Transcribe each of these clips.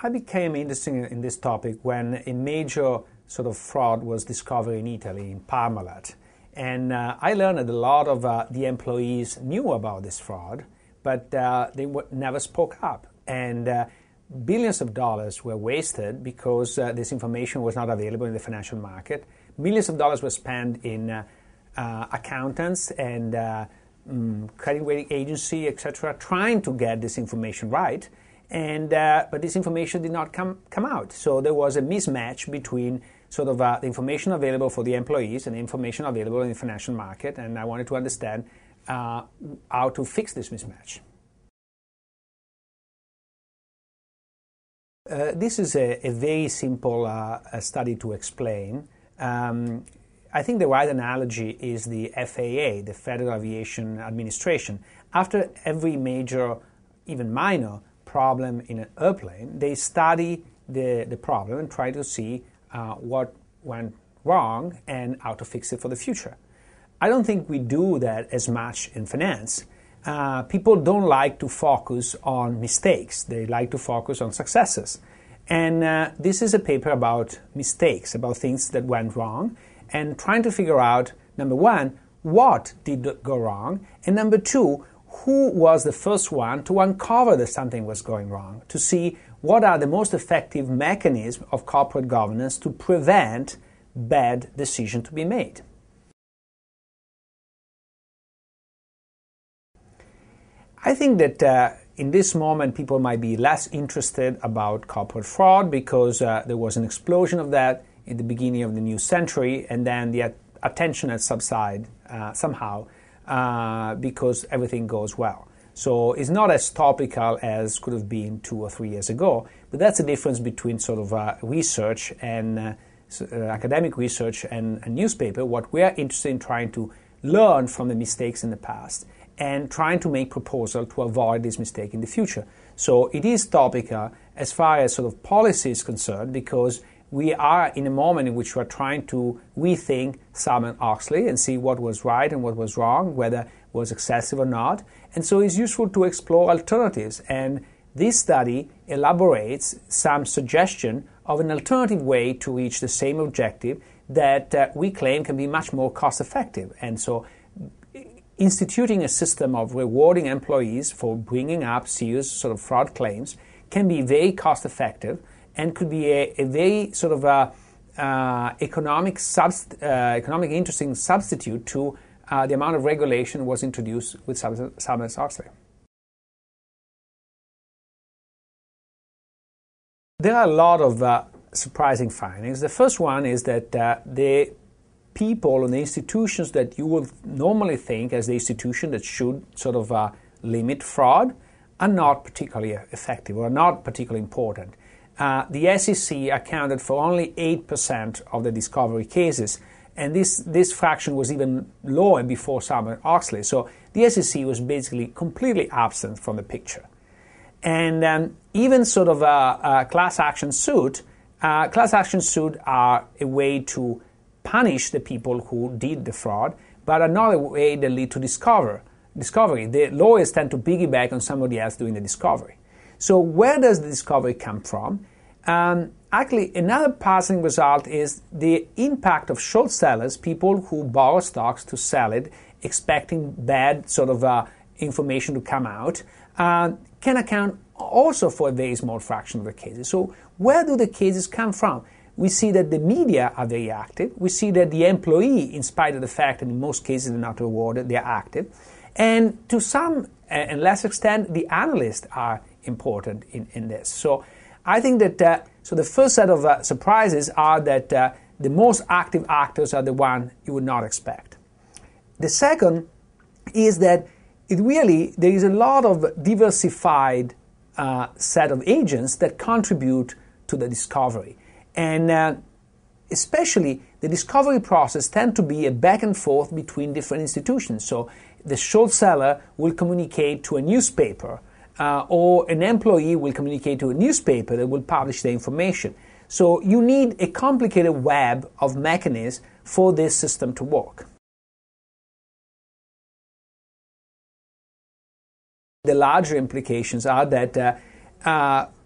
I became interested in this topic when a major sort of fraud was discovered in Italy, in Parmalat. And I learned that a lot of the employees knew about this fraud, but they never spoke up. And billions of dollars were wasted because this information was not available in the financial market. Millions of dollars were spent in accountants and credit rating agency, etc., trying to get this information right. And but this information did not come out. So there was a mismatch between sort of the information available for the employees and the information available in the financial market. And I wanted to understand how to fix this mismatch. This is a very simple study to explain. I think the right analogy is the FAA, the Federal Aviation Administration. After every major, even minor, problem in an airplane, they study the problem and try to see what went wrong and how to fix it for the future. I don't think we do that as much in finance. People don't like to focus on mistakes. They like to focus on successes. And this is a paper about mistakes, about things that went wrong, and trying to figure out, number one, what did go wrong, and number two, who was the first one to uncover that something was going wrong, to see what are the most effective mechanisms of corporate governance to prevent bad decisions to be made. I think that in this moment people might be less interested about corporate fraud because there was an explosion of that in the beginning of the new century, and then the attention has subsided somehow because everything goes well. So it's not as topical as could have been 2 or 3 years ago, but that's the difference between sort of research and academic research and a newspaper. What we are interested in trying to learn from the mistakes in the past and trying to make proposals to avoid this mistake in the future. So it is topical as far as sort of policy is concerned, because we are in a moment in which we are trying to rethink Sarbanes-Oxley and see what was right and what was wrong, whether it was excessive or not. And so it's useful to explore alternatives. And this study elaborates some suggestion of an alternative way to reach the same objective that we claim can be much more cost effective. And so instituting a system of rewarding employees for bringing up serious sort of fraud claims can be very cost effective and could be a very sort of economic interesting substitute to the amount of regulation was introduced with Sarbanes-Oxley. There are a lot of surprising findings. The first one is that the people and the institutions that you would normally think as the institution that should sort of limit fraud are not particularly effective or not particularly important. The SEC accounted for only 8% of the discovery cases, and this fraction was even lower before Sarbanes-Oxley. So the SEC was basically completely absent from the picture. And even sort of a class action suit are a way to punish the people who did the fraud, but another way that lead to discovery. The lawyers tend to piggyback on somebody else doing the discovery. So where does the discovery come from? Actually, another puzzling result is the impact of short sellers, people who borrow stocks to sell it, expecting bad sort of information to come out, can account also for a very small fraction of the cases. So where do the cases come from? We see that the media are very active. We see that the employee, in spite of the fact that in most cases they're not rewarded, they are active. And to some and less extent, the analysts are important in this. So I think that so the first set of surprises are that the most active actors are the ones you would not expect. The second is that there is a lot of diversified set of agents that contribute to the discovery. And especially the discovery process tends to be a back and forth between different institutions. So the short seller will communicate to a newspaper, or an employee will communicate to a newspaper that will publish the information. So you need a complicated web of mechanisms for this system to work. The larger implications are that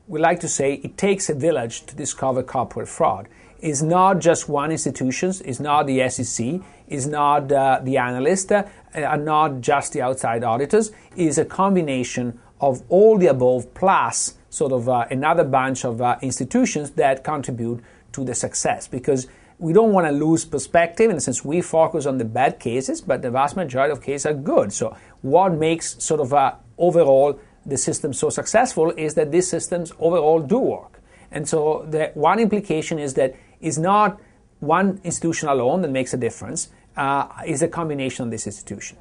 we like to say it takes a village to discover corporate fraud. It's not just one institution, it's not the SEC, it's not the analyst, and not just the outside auditors. It's a combination of all the above plus sort of another bunch of institutions that contribute to the success, because we don't want to lose perspective, and since we focus on the bad cases, but the vast majority of cases are good. So what makes sort of overall the system so successful is that these systems overall do work. And so the one implication is that it's not one institution alone that makes a difference, it's a combination of this institution.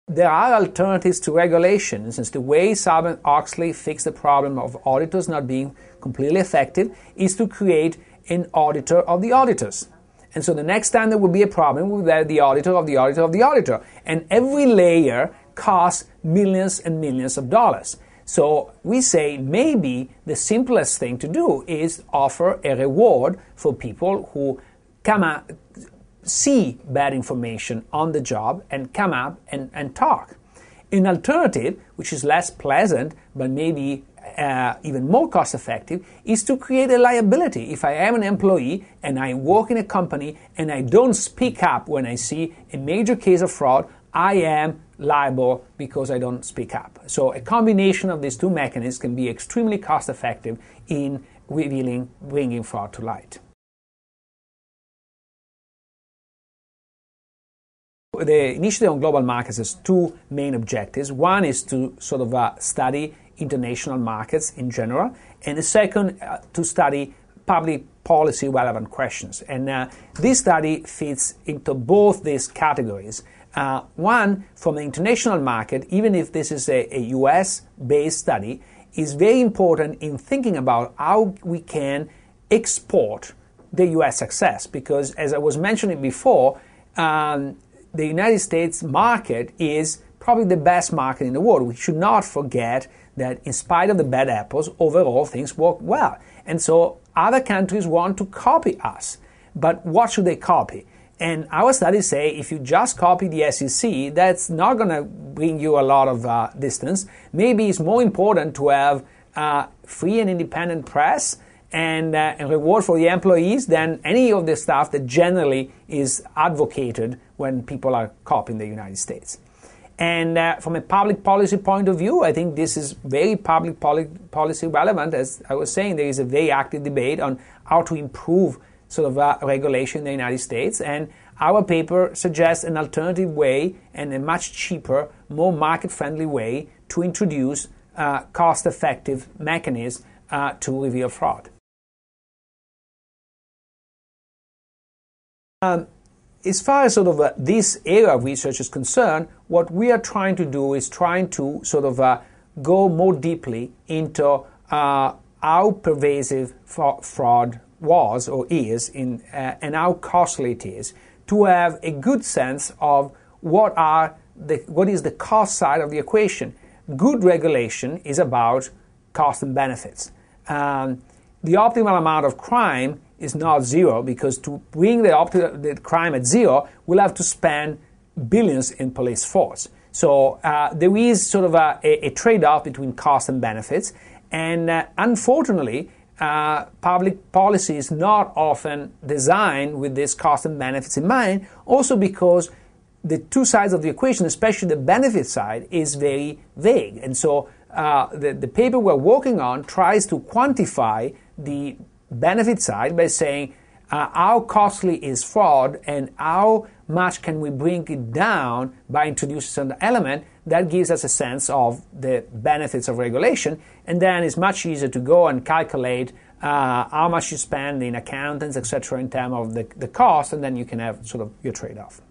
There are alternatives to regulation, since the way Sarbanes-Oxley fixed the problem of auditors not being completely effective is to create an auditor of the auditors. And so the next time there will be a problem, we will have the auditor of the auditor of the auditor. And every layer costs millions and millions of dollars. So we say maybe the simplest thing to do is offer a reward for people who see bad information on the job and come up and talk. An alternative, which is less pleasant but maybe even more cost effective, is to create a liability. If I am an employee and I work in a company and I don't speak up when I see a major case of fraud, I am liable because I don't speak up. So a combination of these two mechanisms can be extremely cost effective in bringing fraud to light. The initiative on global markets has two main objectives. One is to sort of study international markets in general, and the second to study public policy relevant questions. And this study fits into both these categories. One, from the international market, even if this is a US-based study, is very important in thinking about how we can export the US success. Because as I was mentioning before, the United States market is probably the best market in the world. We should not forget that in spite of the bad apples, overall things work well. And so other countries want to copy us. But what should they copy? And our studies say if you just copy the SEC, that's not going to bring you a lot of distance. Maybe it's more important to have free and independent press and reward for the employees than any of the stuff that generally is advocated when people are copying the United States. And from a public policy point of view, I think this is very public policy relevant. As I was saying, there is a very active debate on how to improve sort of regulation in the United States. And our paper suggests an alternative way and a much cheaper, more market-friendly way to introduce cost-effective mechanisms to reveal fraud. As far as sort of this area of research is concerned, what we are trying to do is trying to sort of go more deeply into how pervasive fraud was or is and how costly it is, to have a good sense of what is the cost side of the equation. Good regulation is about cost and benefits. The optimal amount of crime is not zero, because to bring the crime at zero, we'll have to spend billions in police force. So there is sort of a trade-off between cost and benefits, and unfortunately, public policy is not often designed with this cost and benefits in mind, also because the two sides of the equation, especially the benefit side, is very vague. And so the paper we're working on tries to quantify the benefit side by saying how costly is fraud and how much can we bring it down by introducing an element that gives us a sense of the benefits of regulation. And then it's much easier to go and calculate how much you spend in accountants, etc., in terms of the cost, and then you can have sort of your trade-off.